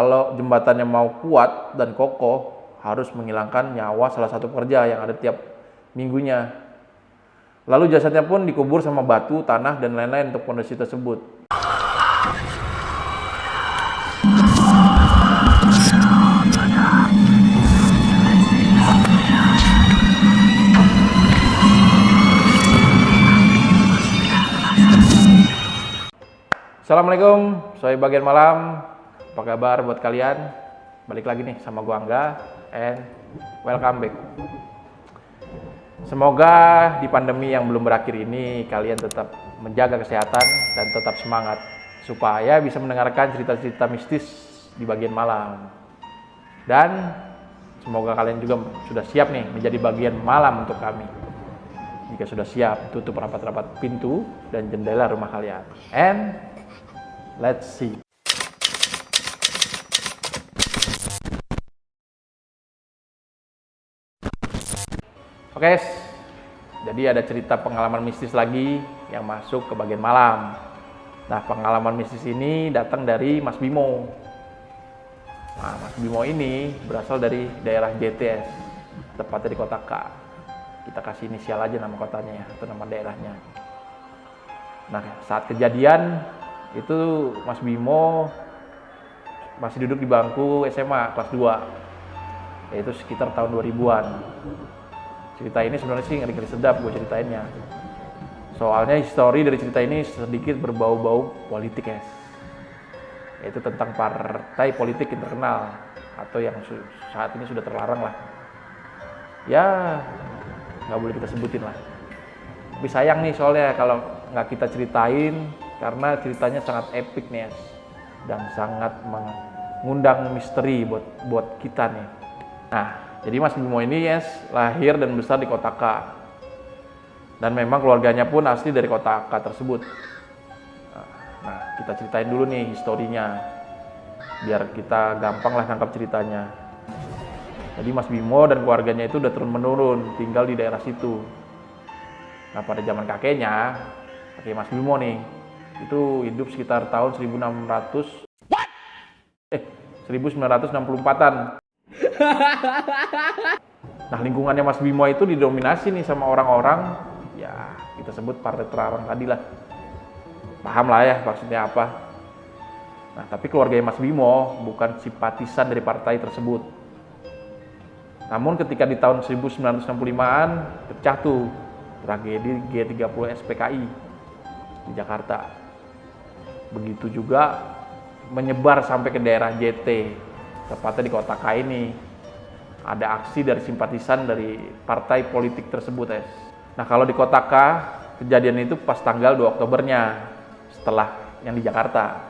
Kalau jembatannya mau kuat dan kokoh, harus menghilangkan nyawa salah satu pekerja yang ada tiap minggunya. Lalu jasadnya pun dikubur sama batu, tanah, dan lain-lain untuk fondasi tersebut. Assalamualaikum, saya bagian malam. Apa kabar buat kalian? Balik lagi nih sama gua Angga, and welcome back. Semoga di pandemi yang belum berakhir ini kalian tetap menjaga kesehatan dan tetap semangat supaya bisa mendengarkan cerita-cerita mistis di bagian malam. Dan semoga kalian juga sudah siap nih menjadi bagian malam untuk kami. Jika sudah siap, tutup rapat-rapat pintu dan jendela rumah kalian. And let's see. Oke, jadi ada cerita pengalaman mistis lagi yang masuk ke bagian malam. Nah, pengalaman mistis ini datang dari Mas Bimo. Nah, Mas Bimo ini berasal dari daerah JTS, tepatnya di Kota K. Kita kasih inisial aja nama kotanya ya, atau nama daerahnya. Nah, saat kejadian itu Mas Bimo masih duduk di bangku SMA kelas 2, yaitu sekitar tahun 2000-an. Cerita ini sebenarnya sih ngeri-ngeri sedap gue ceritainnya. Soalnya histori dari cerita ini sedikit berbau-bau politik, guys. Yaitu tentang partai politik yang terkenal atau yang saat ini sudah terlarang lah. Ya, nggak boleh kita sebutin lah. Tapi sayang nih soalnya kalau nggak kita ceritain karena ceritanya sangat epic nih, dan sangat mengundang misteri buat kita nih. Nah, jadi Mas Bimo ini lahir dan besar di Kota K. Dan memang keluarganya pun asli dari Kota K tersebut. Nah, kita ceritain dulu nih historinya, biar kita gampang lah nangkap ceritanya. Jadi Mas Bimo dan keluarganya itu udah turun-menurun tinggal di daerah situ. Nah, pada zaman kakek Mas Bimo nih, itu hidup sekitar tahun 1964-an. Nah, lingkungannya Mas Bimo itu didominasi nih sama orang-orang, ya kita sebut partai terlarang tadi lah. Paham lah ya maksudnya apa. Nah, tapi keluarganya Mas Bimo bukan simpatisan dari partai tersebut. Namun ketika di tahun 1965-an pecah tuh tragedi G30 SPKI di Jakarta. Begitu juga menyebar sampai ke daerah JT, tepatnya di Kota K ini. Ada aksi dari simpatisan dari partai politik tersebut, guys. Nah, kalau di Kota K, kejadian itu pas tanggal 2 Oktobernya, setelah yang di Jakarta.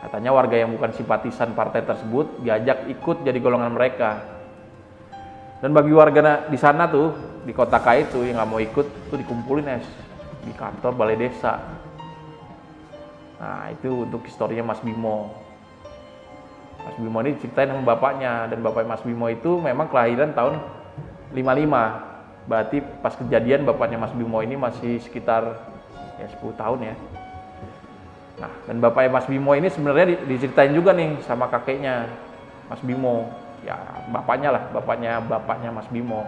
Katanya warga yang bukan simpatisan partai tersebut diajak ikut jadi golongan mereka. Dan bagi warga di sana tuh, di Kota K itu yang nggak mau ikut tuh dikumpulin, guys, di kantor balai desa. Nah, itu untuk historinya Mas Bimo. Mas Bimo ini ceritain sama bapaknya, dan bapaknya Mas Bimo itu memang kelahiran tahun 55. Berarti pas kejadian bapaknya Mas Bimo ini masih sekitar 10 tahun ya. Nah, dan bapaknya Mas Bimo ini sebenarnya diceritain juga nih sama kakeknya Mas Bimo. Ya, bapaknya Mas Bimo.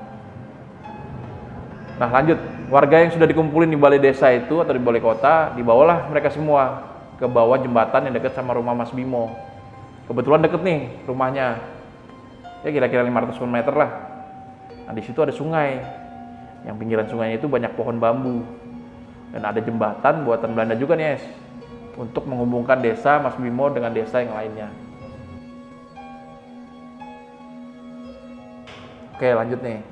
Nah, lanjut. Warga yang sudah dikumpulin di balai desa itu atau di balai kota, dibawalah mereka semua ke bawah jembatan yang dekat sama rumah Mas Bimo. Kebetulan deket nih rumahnya, ya kira-kira 500 meter lah. Nah, di situ ada sungai, yang pinggiran sungainya itu banyak pohon bambu, dan ada jembatan buatan Belanda juga nih, untuk menghubungkan desa Mas Bimo dengan desa yang lainnya. Oke, lanjut nih.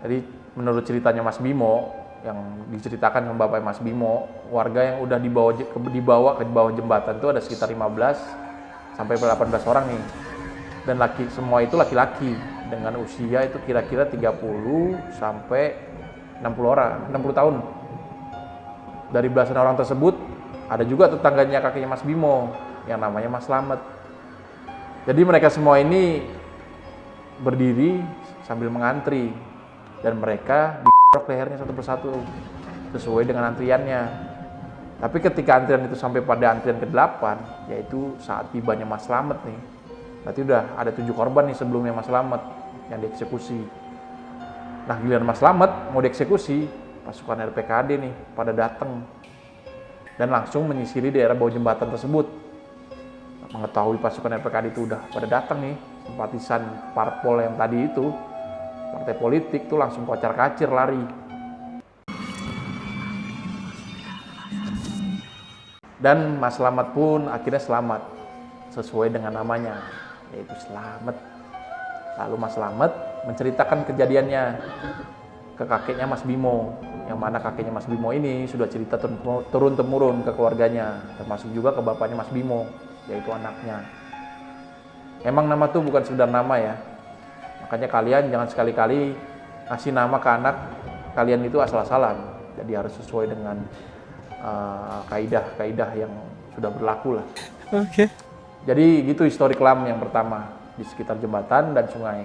Jadi menurut ceritanya Mas Bimo, yang diceritakan sama bapak Mas Bimo, warga yang udah dibawa ke bawah jembatan itu ada sekitar 15 sampai 18 orang nih, dan semua itu laki-laki dengan usia itu kira-kira 30 sampai 60 tahun. Dari belasan orang tersebut ada juga tetangganya kakeknya Mas Bimo yang namanya Mas Slamet. Jadi mereka semua ini berdiri sambil mengantri, dan mereka dikerok lehernya satu persatu sesuai dengan antriannya. Tapi ketika antrian itu sampai pada antrian ke-8, yaitu saat tibanya Mas Slamet nih, Berarti udah ada 7 korban nih sebelumnya Mas Slamet yang dieksekusi. Nah giliran Mas Slamet mau dieksekusi, pasukan RPKAD nih pada datang dan langsung menyisiri daerah bawah jembatan tersebut. Mengetahui pasukan RPKAD itu udah pada datang nih, simpatisan parpol yang tadi itu, partai politik tuh langsung kocar-kacir lari. Dan Mas Slamet pun akhirnya selamat sesuai dengan namanya, yaitu Slamet. Lalu Mas Slamet menceritakan kejadiannya ke kakeknya Mas Bimo, yang mana kakeknya Mas Bimo ini sudah cerita turun-temurun ke keluarganya, termasuk juga ke bapaknya Mas Bimo, yaitu anaknya. Emang nama tuh bukan sekedar nama ya, makanya kalian jangan sekali-kali ngasih nama ke anak kalian itu asal-asalan. Jadi harus sesuai dengan kaidah-kaidah yang sudah berlaku lah. Oke. Jadi gitu histori kelam yang pertama di sekitar jembatan dan sungai.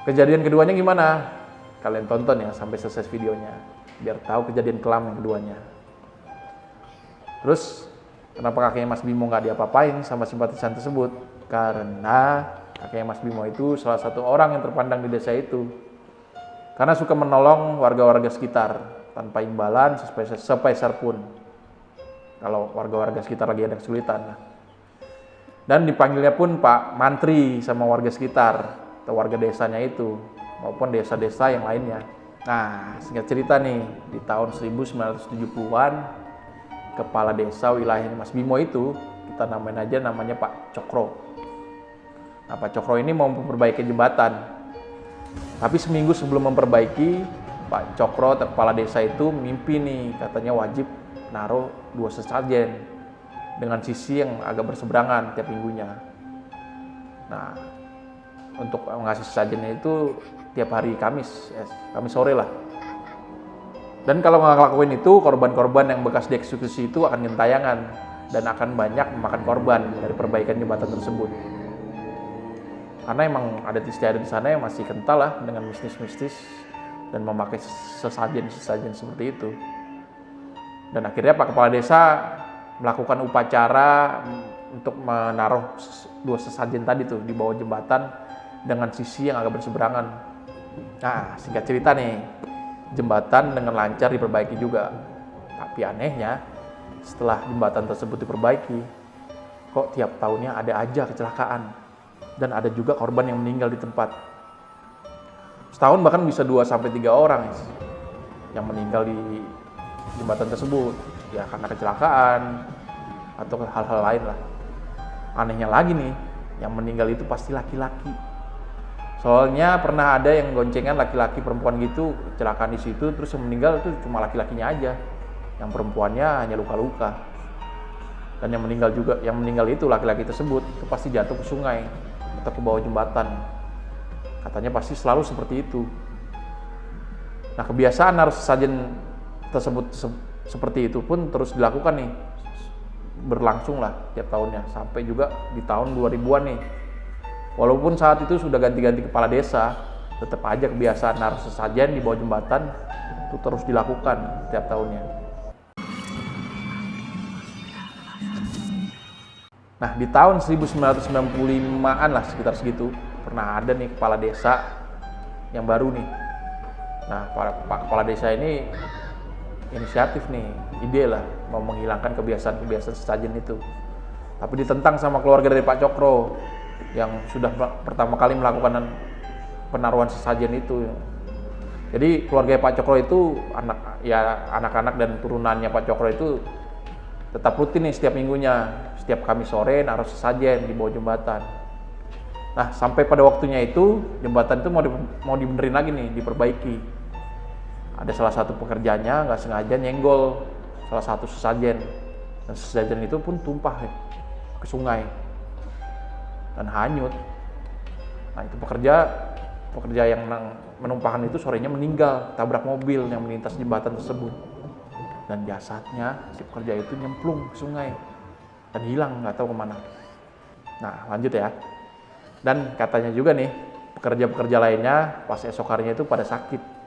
Kejadian keduanya gimana? Kalian tonton ya sampai selesai videonya biar tahu kejadian kelam yang keduanya. Terus kenapa kakeknya Mas Bimo nggak diapa-apain sama simpatisan tersebut? Karena kakeknya Mas Bimo itu salah satu orang yang terpandang di desa itu. Karena suka menolong warga-warga sekitar tanpa imbalan sepeser pun. Kalau warga-warga sekitar lagi ada kesulitan. Dan dipanggilnya pun Pak Mantri sama warga sekitar atau warga desanya itu maupun desa-desa yang lainnya. Nah, singkat cerita nih, di tahun 1970-an kepala desa wilayahnya Mas Bimo itu kita namain aja namanya Pak Cokro. Nah, Pak Cokro ini mau memperbaiki jembatan. Tapi seminggu sebelum memperbaiki, Pak Cokro, kepala desa itu mimpi nih, katanya wajib naruh 2 sesajen dengan sisi yang agak berseberangan tiap minggunya. Nah, untuk mengasih sesajennya itu tiap hari Kamis sore lah. Dan kalau nggak ngelakuin itu, korban-korban yang bekas dieksekusi itu akan gentayangan dan akan banyak memakan korban dari perbaikan jembatan tersebut. Karena emang adat istiadat di sana yang masih kental lah dengan mistis-mistis dan memakai sesajen-sesajen seperti itu. Dan akhirnya Pak Kepala Desa melakukan upacara untuk menaruh 2 sesajen tadi tuh di bawah jembatan dengan sisi yang agak berseberangan. Nah, singkat cerita nih, jembatan dengan lancar diperbaiki juga. Tapi anehnya, setelah jembatan tersebut diperbaiki, kok tiap tahunnya ada aja kecelakaan. Dan ada juga korban yang meninggal di tempat. Setahun bahkan bisa 2-3 orang yang meninggal di jembatan tersebut. Ya karena kecelakaan atau hal-hal lain lah. Anehnya lagi nih, yang meninggal itu pasti laki-laki. Soalnya pernah ada yang goncengan laki-laki perempuan gitu, kecelakaan di situ, terus yang meninggal itu cuma laki-lakinya aja. Yang perempuannya hanya luka-luka. Dan yang meninggal itu laki-laki tersebut itu pasti jatuh ke sungai atau ke bawah jembatan. Katanya pasti selalu seperti itu. Nah, kebiasaan harus sesajen tersebut seperti itu pun terus dilakukan nih, berlangsung lah tiap tahunnya sampai juga di tahun 2000-an nih. Walaupun saat itu sudah ganti-ganti kepala desa, tetap aja kebiasaan naruh sesajen di bawah jembatan itu terus dilakukan tiap tahunnya. Nah, di tahun 1995-an lah sekitar segitu, pernah ada nih kepala desa yang baru nih. Nah, Pak Kepala Desa ini inisiatif nih, ide lah mau menghilangkan kebiasaan-kebiasaan sesajen itu. Tapi ditentang sama keluarga dari Pak Cokro yang sudah pertama kali melakukan penaruhan sesajen itu. Jadi keluarga Pak Cokro itu anak-anak dan turunannya Pak Cokro itu tetap rutin nih setiap minggunya, setiap Kamis sore naruh sesajen di bawah jembatan. Nah, sampai pada waktunya itu jembatan itu mau dibenerin lagi nih, diperbaiki. Ada salah satu pekerjanya nggak sengaja nyenggol salah satu sesajen, dan sesajen itu pun tumpah ke sungai dan hanyut. Nah, itu pekerja yang menumpahkan itu sorenya meninggal tabrak mobil yang melintas jembatan tersebut, dan jasadnya si pekerja itu nyemplung ke sungai dan hilang nggak tahu kemana. Nah, lanjut ya. Dan katanya juga nih pekerja-pekerja lainnya pas esok harinya itu pada sakit.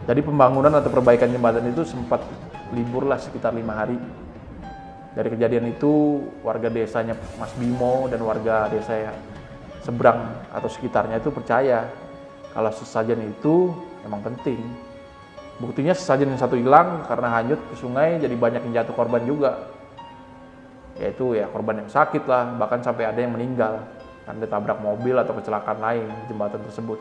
Jadi pembangunan atau perbaikan jembatan itu sempat libur lah sekitar 5 hari. Dari kejadian itu, warga desanya Mas Bimo dan warga desa seberang atau sekitarnya itu percaya kalau sesajen itu emang penting. Buktinya sesajen yang satu hilang karena hanyut ke sungai, jadi banyak yang jatuh korban juga. Yaitu ya korban yang sakit lah, bahkan sampai ada yang meninggal karena ditabrak mobil atau kecelakaan lain di jembatan tersebut.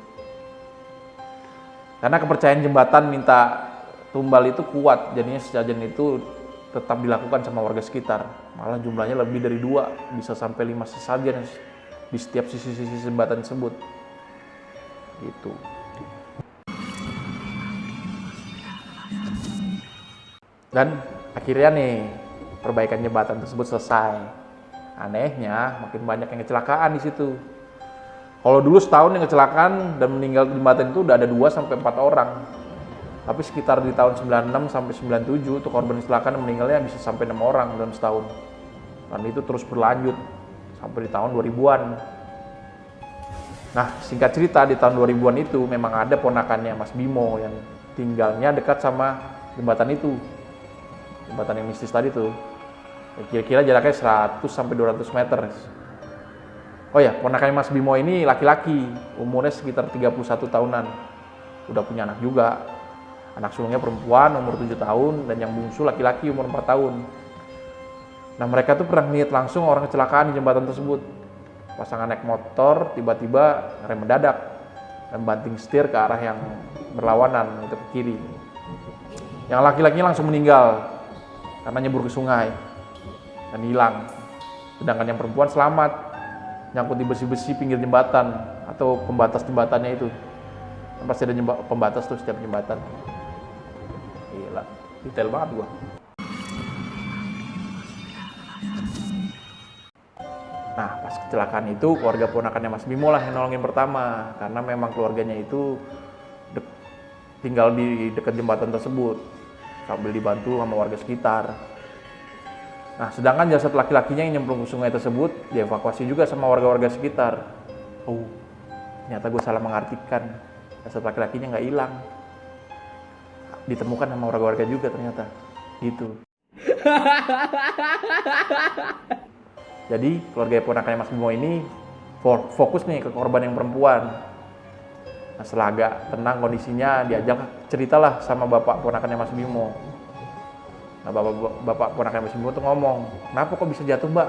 Karena kepercayaan jembatan minta tumbal itu kuat, jadinya sesajen itu tetap dilakukan sama warga sekitar. Malah jumlahnya lebih dari 2, bisa sampai 5 sesajen di setiap sisi-sisi jembatan tersebut. Gitu. Dan akhirnya nih, perbaikan jembatan tersebut selesai. Anehnya, makin banyak yang kecelakaan di situ. Kalau dulu setahun yang kecelakaan dan meninggal di jembatan itu udah ada 2-4 orang. Tapi sekitar di tahun 96 sampai 97 itu korban kecelakaan meninggalnya bisa sampai 6 orang dalam setahun. Dan itu terus berlanjut sampai di tahun 2000-an. Nah, singkat cerita di tahun 2000-an itu memang ada ponakannya Mas Bimo yang tinggalnya dekat sama jembatan itu. Jembatan yang mistis tadi tuh. Kira-kira jaraknya 100 sampai 200 meter. Oh ya, ponakannya Mas Bimo ini laki-laki, umurnya sekitar 31 tahunan. Udah punya anak juga. Anak sulungnya perempuan umur 7 tahun dan yang bungsu laki-laki umur 4 tahun. Nah, mereka tuh pernah lihat langsung orang kecelakaan di jembatan tersebut. Pasangan naik motor tiba-tiba rem mendadak dan banting setir ke arah yang berlawanan, itu ke kiri. Yang laki-lakinya langsung meninggal karena nyebur ke sungai dan hilang. Sedangkan yang perempuan selamat, nyangkut di besi-besi pinggir jembatan atau pembatas jembatannya itu. Pasti ada pembatas tuh setiap jembatan. Gila, detail banget gua. Nah, pas kecelakaan itu keluarga ponakannya Mas Bimo lah yang nolongin pertama, karena memang keluarganya itu tinggal di dekat jembatan tersebut sambil dibantu sama warga sekitar. Nah, sedangkan jasad laki-lakinya yang nyemplung ke sungai tersebut dievakuasi juga sama warga-warga sekitar. Oh, ternyata gue salah mengartikan. Jasad laki-lakinya nggak hilang, ditemukan sama warga-warga juga ternyata. Gitu. Jadi keluarga ponakannya Mas Bimo ini fokus nih ke korban yang perempuan. Nah, setelah agak tenang kondisinya, diajak ceritalah sama bapak ponakannya Mas Bimo. Nah, bapak ponakannya Mas Bimo tuh ngomong, kenapa kok bisa jatuh mbak?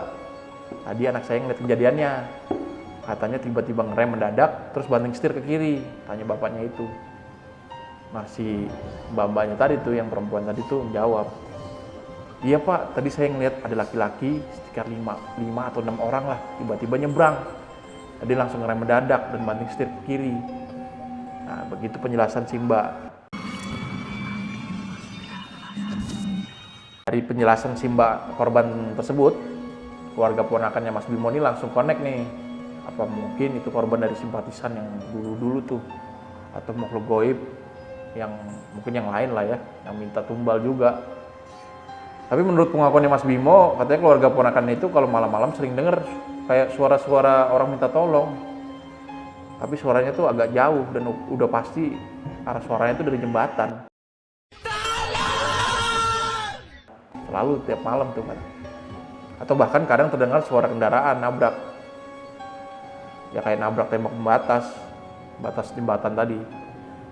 Tadi anak saya ngeliat kejadiannya. Katanya tiba-tiba ngerem mendadak, terus banting setir ke kiri. Tanya bapaknya itu. Nah, si mbak-mbaknya tadi tuh, yang perempuan tadi tuh menjawab, iya pak, tadi saya ngeliat ada laki-laki sekitar 5 atau 6 orang lah, tiba-tiba nyebrang. Tadi langsung ngerem mendadak dan banting setir ke kiri. Nah, begitu penjelasan si mbak. Dari penjelasan si mbak korban tersebut, keluarga ponakannya Mas Bimo ini langsung connect nih. Apa mungkin itu korban dari simpatisan yang dulu-dulu tuh, atau makhluk goib yang mungkin yang lain lah ya, yang minta tumbal juga. Tapi menurut pengakuannya Mas Bimo, katanya keluarga ponakannya itu kalau malam-malam sering denger kayak suara-suara orang minta tolong. Tapi suaranya tuh agak jauh dan udah pasti arah suaranya itu dari jembatan. Selalu tiap malam tuh kan. Atau bahkan kadang terdengar suara kendaraan nabrak. Ya kayak nabrak tembok batas jembatan tadi.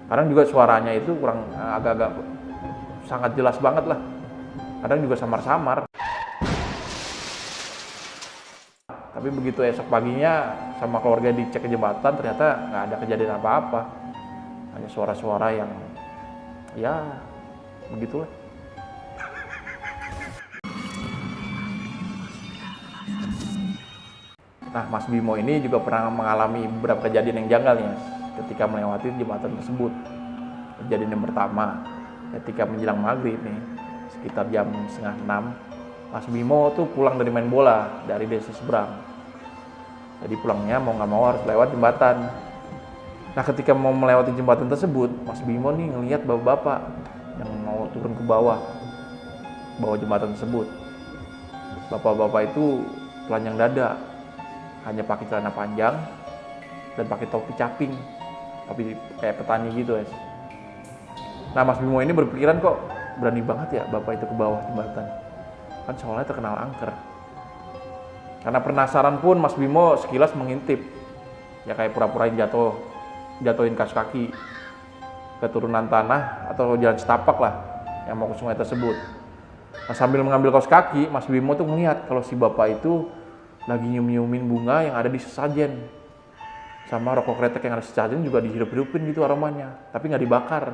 Kadang juga suaranya itu kurang agak-agak sangat jelas banget lah. Kadang juga samar-samar. Tapi begitu esok paginya sama keluarga dicek ke jembatan, ternyata nggak ada kejadian apa-apa. Hanya suara-suara yang ya begitulah. Nah, Mas Bimo ini juga pernah mengalami beberapa kejadian yang janggal ya ketika melewati jembatan tersebut. Kejadian yang pertama, ketika menjelang maghrib nih, sekitar jam 5:30, Mas Bimo tuh pulang dari main bola dari desa seberang. Jadi pulangnya mau nggak mau harus lewat jembatan. Nah, ketika mau melewati jembatan tersebut, Mas Bimo nih ngelihat bapak-bapak yang mau turun ke bawah jembatan tersebut. Bapak-bapak itu telanjang dada, hanya pakai celana panjang dan pakai topi caping, topi kayak petani gitu guys. Nah, Mas Bimo ini berpikiran kok berani banget ya bapak itu ke bawah jembatan. bahkan sekolahnya terkenal angker. Karena penasaran pun Mas Bimo sekilas mengintip, ya kayak pura-purain jatuhin kaos kaki ke turunan tanah atau jalan setapak lah yang mau ke sungai tersebut. Nah, sambil mengambil kaos kaki, Mas Bimo tuh ngeliat kalau si bapak itu lagi nyium-nyiumin bunga yang ada di sesajen. Sama rokok kretek yang ada di sesajen juga dihirup-hirupin gitu aromanya, tapi nggak dibakar,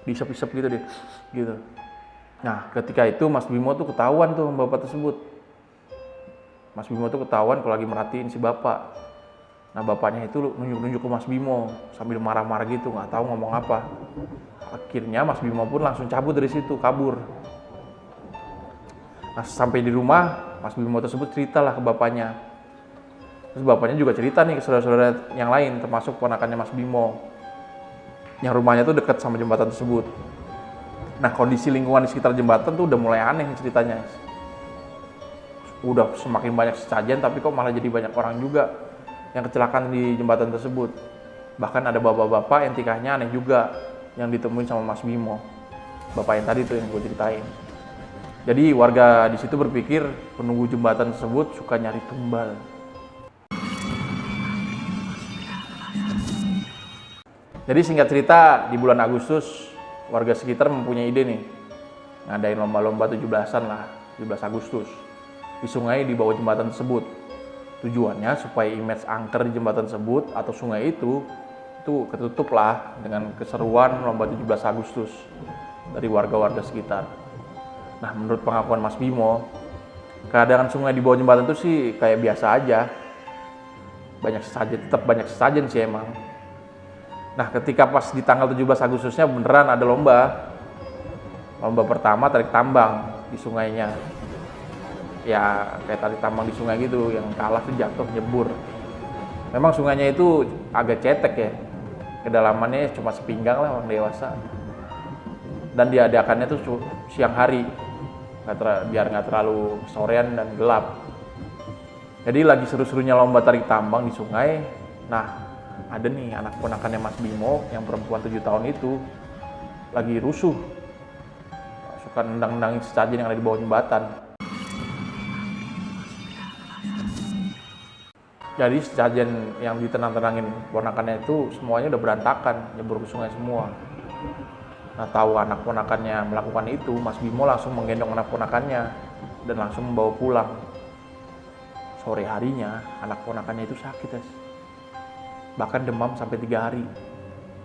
diisep-isep gitu deh, gitu. Nah, ketika itu Mas Bimo tuh ketahuan tuh bapak tersebut. Mas Bimo tuh ketahuan kalau lagi merhatiin si bapak. Nah, bapaknya itu nunjuk-nunjuk ke Mas Bimo sambil marah-marah gitu, nggak tahu ngomong apa. Akhirnya Mas Bimo pun langsung cabut dari situ, kabur. Nah, sampai di rumah, Mas Bimo tersebut ceritalah ke bapaknya. Terus bapaknya juga cerita nih ke saudara-saudara yang lain, termasuk ponakannya Mas Bimo, yang rumahnya tuh dekat sama jembatan tersebut. Nah, kondisi lingkungan di sekitar jembatan tuh udah mulai aneh nih ceritanya. Udah semakin banyak sesajen, tapi kok malah jadi banyak orang juga yang kecelakaan di jembatan tersebut. Bahkan ada bapak-bapak yang tingkahnya aneh juga yang ditemuin sama Mas Bimo. Bapak yang tadi tuh yang gue ceritain. Jadi warga di situ berpikir penunggu jembatan tersebut suka nyari tumbal. Jadi singkat cerita, di bulan Agustus warga sekitar mempunyai ide nih, ngadain lomba-lomba 17-an lah, 17 Agustus di sungai di bawah jembatan tersebut. Tujuannya supaya image angker di jembatan tersebut atau sungai itu ketutup lah dengan keseruan lomba 17 Agustus dari warga-warga sekitar. Nah, menurut pengakuan Mas Bimo, keadaan sungai di bawah jembatan itu sih kayak biasa aja. Tetap banyak sesajen sih emang. Nah, ketika pas di tanggal 17 Agustusnya beneran ada lomba. Lomba pertama tarik tambang di sungainya. Ya, kayak tarik tambang di sungai gitu, yang kalah tuh jatuh nyebur. Memang sungainya itu agak cetek ya. Kedalamannya cuma sepinggang lah orang dewasa. Dan diadakannya tuh siang hari. Biar nggak terlalu sorean dan gelap. Jadi lagi seru-serunya lomba tarik tambang di sungai. Nah, ada nih anak ponakannya Mas Bimo yang perempuan 7 tahun itu lagi rusuh, suka nendang-nendangin sesajen yang ada di bawah jembatan. Jadi sesajen yang ditenang-tenangin ponakannya itu semuanya udah berantakan, nyebur ke sungai semua. Nah, tahu anak ponakannya melakukan itu, Mas Bimo langsung menggendong anak ponakannya dan langsung membawa pulang. Sore harinya anak ponakannya itu sakit, guys. Bahkan demam sampai 3 hari.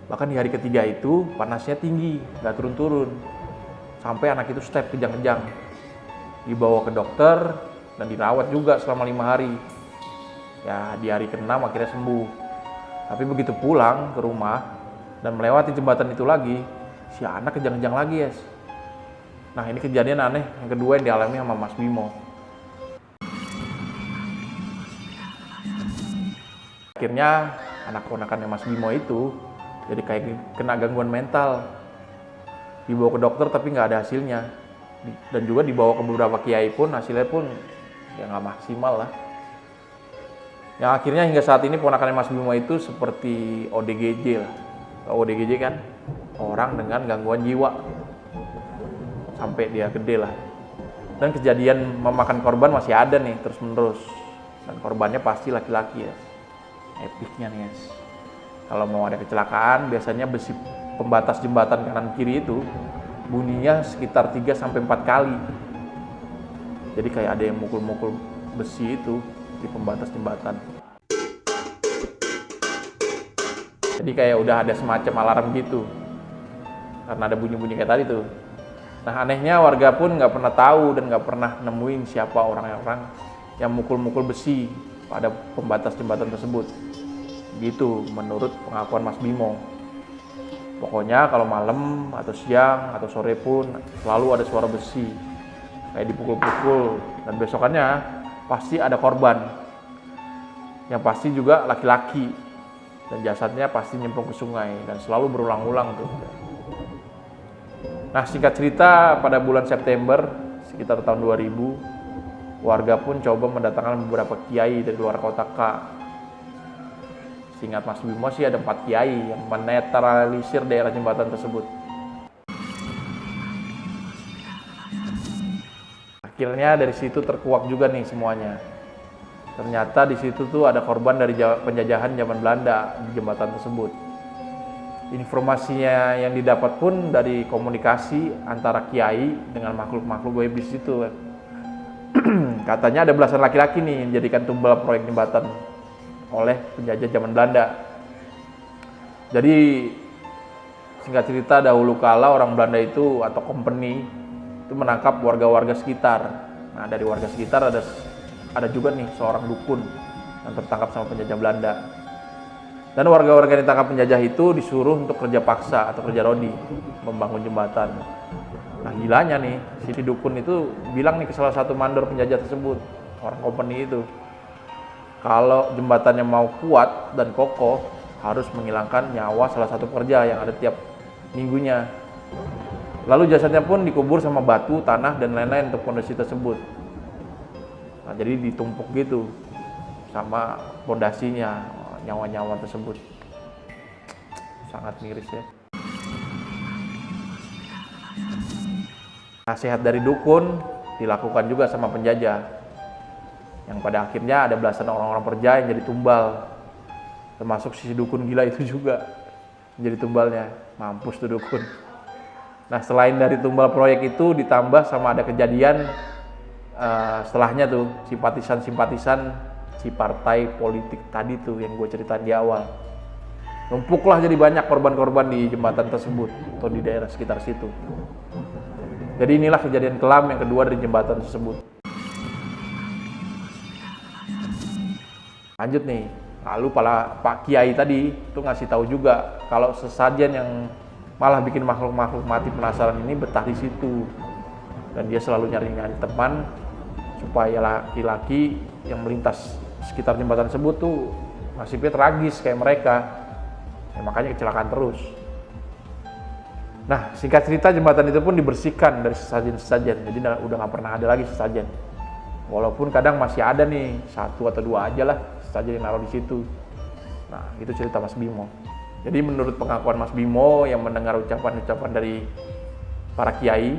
Bahkan di hari ketiga itu panasnya tinggi, nggak turun-turun. Sampai anak itu step kejang-kejang. Dibawa ke dokter dan dirawat juga selama 5 hari. Ya, di hari ke-6 akhirnya sembuh. Tapi begitu pulang ke rumah dan melewati jembatan itu lagi, si anak kejang-kejang lagi, guys. Nah, ini kejadian aneh yang kedua yang dialami sama Mas Bimo. Akhirnya anak ponakannya Mas Bimo itu jadi kayak kena gangguan mental. Dibawa ke dokter tapi nggak ada hasilnya. Dan juga dibawa ke beberapa kiai pun hasilnya pun ya nggak maksimal lah. Yang akhirnya hingga saat ini ponakannya Mas Bimo itu seperti ODGJ lah. ODGJ kan orang dengan gangguan jiwa. Sampai dia gede lah. Dan kejadian memakan korban masih ada nih terus menerus. Dan korbannya pasti laki-laki ya. Epicnya nih, guys. Kalau mau ada kecelakaan, biasanya besi pembatas jembatan kanan kiri itu bunyinya sekitar 3-4 kali. Jadi kayak ada yang mukul-mukul besi itu di pembatas jembatan. Jadi kayak udah ada semacam alarm gitu. Karena ada bunyi-bunyi kayak tadi tuh. Nah, anehnya warga pun nggak pernah tahu dan nggak pernah nemuin siapa orang-orang yang mukul-mukul besi pada pembatas jembatan tersebut. Gitu menurut pengakuan Mas Bimo. Pokoknya kalau malam atau siang atau sore pun selalu ada suara besi kayak dipukul-pukul, dan besokannya pasti ada korban yang pasti juga laki-laki dan jasadnya pasti nyemplung ke sungai dan selalu berulang-ulang tuh. Nah, singkat cerita pada bulan September sekitar tahun 2000 warga pun coba mendatangkan beberapa kiai dari luar kota Kak. Seingat Mas Bimo sih ada 4 kiai yang menetralisir daerah jembatan tersebut. Akhirnya dari situ terkuak juga nih semuanya. Ternyata di situ tuh ada korban dari penjajahan zaman Belanda di jembatan tersebut. Informasinya yang didapat pun dari komunikasi antara kiai dengan makhluk-makhluk gaib di situ. Katanya ada belasan laki-laki nih yang dijadikan tumbal proyek jembatan oleh penjajah zaman Belanda. Jadi singkat cerita, dahulu kala orang Belanda itu atau company itu menangkap warga-warga sekitar. Nah, dari warga sekitar ada juga nih seorang dukun yang tertangkap sama penjajah Belanda. Dan warga-warga yang ditangkap penjajah itu disuruh untuk kerja paksa atau kerja rodi membangun jembatan. Nah, gilanya nih, si dukun itu bilang nih ke salah satu mandor penjajah tersebut, orang company itu, kalau jembatannya mau kuat dan kokoh, harus menghilangkan nyawa salah satu pekerja yang ada tiap minggunya. Lalu jasadnya pun dikubur sama batu, tanah, dan lain-lain untuk fondasi tersebut. Nah, jadi ditumpuk gitu sama fondasinya, nyawa-nyawa tersebut. Sangat miris ya. Nasihat dari dukun dilakukan juga sama penjajah, yang pada akhirnya ada belasan orang-orang perja yang jadi tumbal, termasuk si dukun gila itu juga menjadi tumbalnya. Mampus tuh dukun. Nah, selain dari tumbal proyek itu, ditambah sama ada kejadian setelahnya tuh, simpatisan-simpatisan si partai politik tadi tuh yang gue ceritain di awal. Numpuklah jadi banyak korban-korban di jembatan tersebut atau di daerah sekitar situ. Jadi inilah kejadian kelam yang kedua dari jembatan tersebut. Lanjut nih, lalu Pak Kiai tadi tuh ngasih tahu juga kalau sesajen yang malah bikin makhluk-makhluk mati penasaran ini betah di situ. Dan dia selalu nyari-nyari teman supaya laki-laki yang melintas sekitar jembatan tersebut tuh nasibnya tragis kayak mereka. Ya, makanya kecelakaan terus. Nah, singkat cerita jembatan itu pun dibersihkan dari sesajen-sesajen. Jadi udah nggak pernah ada lagi sesajen. Walaupun kadang masih ada nih, 1 atau 2 aja lah sesajen yang naruh di situ. Nah, itu cerita Mas Bimo. Jadi menurut pengakuan Mas Bimo yang mendengar ucapan-ucapan dari para kiai,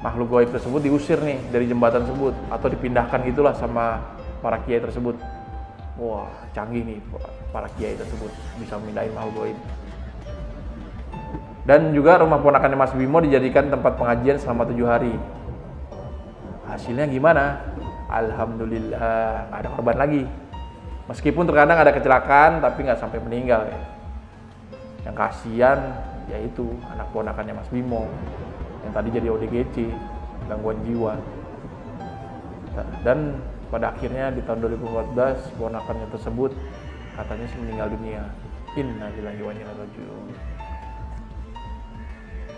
makhluk gaib tersebut diusir nih dari jembatan tersebut atau dipindahkan gitulah sama para kiai tersebut. Wah, canggih nih para kiai tersebut, bisa memindahin makhluk gaib. Dan juga rumah ponakannya Mas Bimo dijadikan tempat pengajian selama 7 hari. Hasilnya gimana? Alhamdulillah, nggak ada korban lagi. Meskipun terkadang ada kecelakaan, tapi nggak sampai meninggal ya. Yang kasihan yaitu anak ponakannya Mas Bimo yang tadi jadi ODGJ, gangguan jiwa. Dan pada akhirnya di tahun 2014 ponakannya tersebut katanya sih meninggal dunia. Innalillahi wa inna ilaihi raji'un.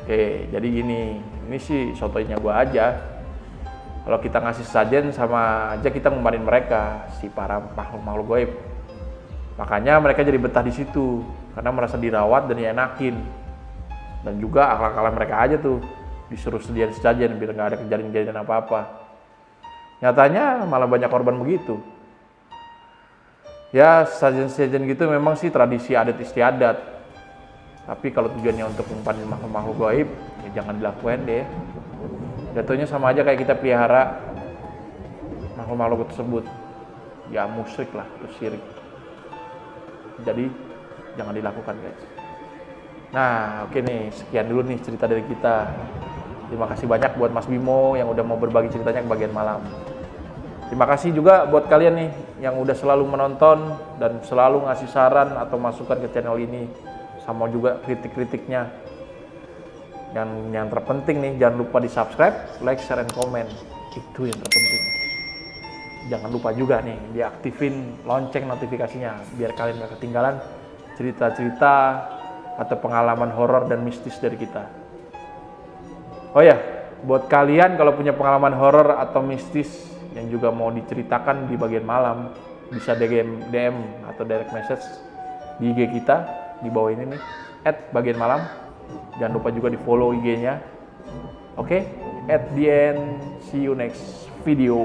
Oke, jadi ini sih sotoinya gua aja. Kalau kita ngasih sajen sama aja kita ngumbarin mereka, si para makhluk-makhluk gaib. Makanya mereka jadi betah di situ karena merasa dirawat dan dienakin. Dan juga akal-akalan mereka aja tuh disuruh sediain sajen biar nggak ada kejadian-kejadian apa-apa. Nyatanya malah banyak korban begitu. Ya, sajen-sajen gitu memang sih tradisi adat istiadat. Tapi kalau tujuannya untuk ngumpannya makhluk-makhluk gaib, ya jangan dilakukan deh. Jatuhnya sama aja kayak kita pelihara makhluk-makhluk tersebut. Ya musyrik lah, itu syirik. Jadi jangan dilakukan guys. Nah, oke nih, sekian dulu nih cerita dari kita. Terima kasih banyak buat Mas Bimo yang udah mau berbagi ceritanya ke bagian malam. Terima kasih juga buat kalian nih yang udah selalu menonton dan selalu ngasih saran atau masukan ke channel ini. Sama juga kritik-kritiknya. Dan yang terpenting nih, jangan lupa di subscribe, like, share, and comment. Itu yang terpenting. Jangan lupa juga nih, diaktifin lonceng notifikasinya, biar kalian gak ketinggalan cerita-cerita atau pengalaman horor dan mistis dari kita. Oh ya, buat kalian kalau punya pengalaman horor atau mistis yang juga mau diceritakan di bagian malam, bisa DM atau direct message di IG kita, di bawah ini nih, @bagianmalam. Jangan lupa juga di follow IG-nya. Oke, at the end, see you next video.